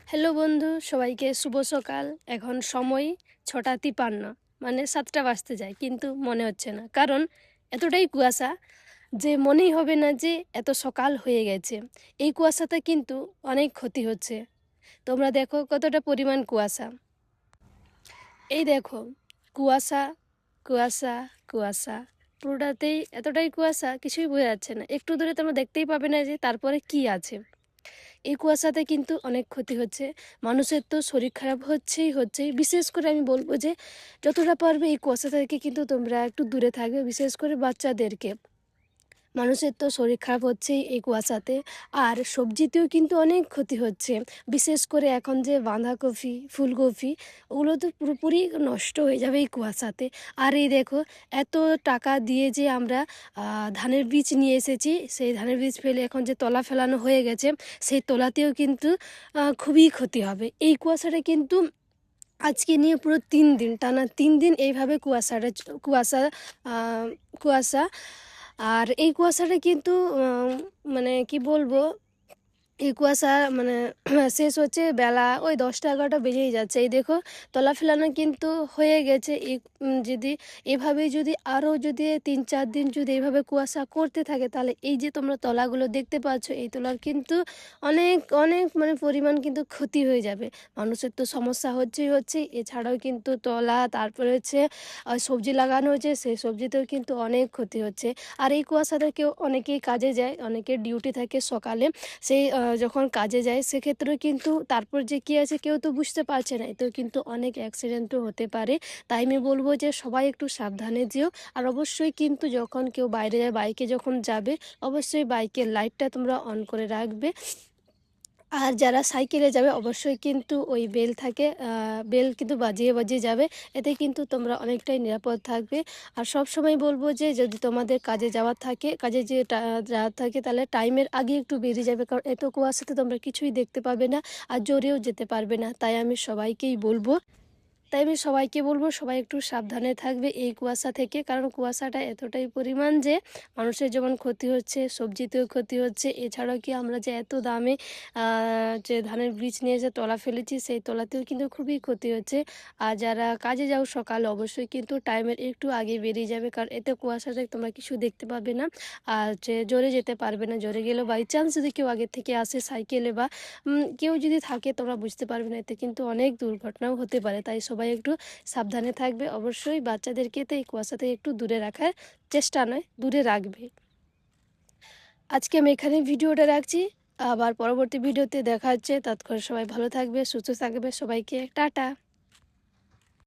Hello বন্ধু, সবাইকে শুভ সকাল। এখন সময় 6:53, মানে 7টা বাজতে যায়, কিন্তু মনে হচ্ছে না, কারণ এতটাই কুয়াশা যে মনেই হবে না যে এত সকাল হয়ে গেছে। এই কুয়াশাতে কিন্তু অনেক ক্ষতি হচ্ছে। তোমরা দেখো কতটা পরিমাণ কুয়াশা। এই দেখো, কুয়াশা কুয়াশা কুয়াশা, পুরোটাতেই এতটাই কুয়াশা, কিছুই বোঝা যাচ্ছে না। একটু দূরে তোমরা দেখতেই পাবে না যে তারপরে কি আছে। এই কুয়াশাতে কিন্তু অনেক ক্ষতি হচ্ছে। মানুষের তো শরীর খারাপ হচ্ছেই। বিশেষ করে আমি বলবো যে যতটা পারবে এই কুয়াশা থেকে কিন্তু তোমরা একটু দূরে থাকবে, বিশেষ করে বাচ্চাদেরকে। মানুষের তো শরীর খারাপ হচ্ছেই এই কুয়াশাতে। আর সবজিতেও কিন্তু অনেক ক্ষতি হচ্ছে। বিশেষ করে এখন যে বাঁধাকপি, ফুলকপি, ওগুলো তো পুরোপুরি নষ্ট হয়ে যাবে এই কুয়াশাতে। আর এই দেখো, এত টাকা দিয়ে যে আমরা ধানের বীজ নিয়ে এসেছি, সেই ধানের বীজ ফেলে এখন যে তলা ফেলানো হয়ে গেছে, সেই তলাতেও কিন্তু খুবই ক্ষতি হবে। এই কুয়াশাটা কিন্তু আজকে নিয়ে পুরো 3 দিন, টানা 3 দিন এইভাবে কুয়াশা কুয়াশা। আর এই কুয়াশাটা কিন্তু মানে কি বলবো, এই কুয়াশা মানে শেষ হচ্ছে বেলা ওই 10টা 11টা বেজেই যাচ্ছে। এই দেখো, তলা ফেলানো কিন্তু হয়ে গেছে। এই যদি এভাবেই যদি আরও যদি 3-4 দিন যদি এইভাবে কুয়াশা করতে থাকে, তাহলে এই যে তোমরা তলাগুলো দেখতে পাচ্ছ, এই তলার কিন্তু অনেক অনেক মানে পরিমাণ কিন্তু ক্ষতি হয়ে যাবে। মানুষের তো সমস্যা হচ্ছে। এছাড়াও কিন্তু তলা, তারপরে হচ্ছে সবজি লাগানো হয়েছে, সেই সবজিতেও কিন্তু অনেক ক্ষতি হচ্ছে। আর এই কুয়াশাতে কেউ অনেকেই কাজে যায়, অনেকের ডিউটি থাকে সকালে, সেই যখন কাজে যায় সেক্ষেত্রেও কিন্তু তারপর যে কী আছে কেউ তো বুঝতে পারছে না। এতেও কিন্তু অনেক অ্যাক্সিডেন্টও হতে পারে। তাই আমি বলবো যে সবাই একটু সাবধানে যেও। আর অবশ্যই কিন্তু যখন কেউ বাইরে যায়, বাইকে যখন যাবে, অবশ্যই বাইকের লাইটটা তোমরা অন করে রাখবে। আর যারা সাইকেলে যাবে অবশ্যই কিন্তু ওই বেল থাকে, বেল কিন্তু বাজিয়ে যাবে। এতে কিন্তু তোমরা অনেকটাই নিরাপদ থাকবে। আর সব সময় বলবো যে যদি তোমাদের কাজে যাওয়ার থাকে, কাজে যে যাওয়ার থাকে, তাহলে টাইমের আগে একটু বেরিয়ে যাবে, কারণ এত কুয়াশাতে তোমরা কিছুই দেখতে পাবে না, আর জোরেও যেতে পারবে না। তাই আমি সবাইকে বলবো সবাই একটু সাবধানে থাকবে এই কুয়াশা থেকে, কারণ কুয়াশাটা এতটাই পরিমাণ যে মানুষের যেমন ক্ষতি হচ্ছে, সবজিতেও ক্ষতি হচ্ছে। এছাড়াও কি আমরা যে এত দামে যে ধানের বীজ নিয়ে যে তলা ফেলেছি, সেই তলাতেও কিন্তু খুবই ক্ষতি হচ্ছে। আর যারা কাজে যাও সকালে, অবশ্যই কিন্তু টাইমের একটু আগে বেরিয়ে যাবে, কারণ এতে কুয়াশাতে তোমরা কিছু দেখতে পাবে না। আর যে জোরে যেতে পারবে না, জোরে গেলেও বাই চান্স যদি কেউ আগে থেকে আসে সাইকেলে বা কেউ যদি থাকে, তোমরা বুঝতে পারবে না। এতে কিন্তু অনেক দুর্ঘটনাও হতে পারে। তাই সবাই একটু সাবধানে থাকবে। অবশ্যই বাচ্চাদেরকে তো এই কুয়াশা থেকে একটু দূরে রাখার চেষ্টা নয়, দূরে রাখবে। আজকে আমি এখানে ভিডিওটা রাখছি, আবার পরবর্তী ভিডিওতে দেখা হচ্ছে। ততক্ষণ সবাই ভালো থাকবে, সুস্থ থাকবে। সবাইকে টাটা।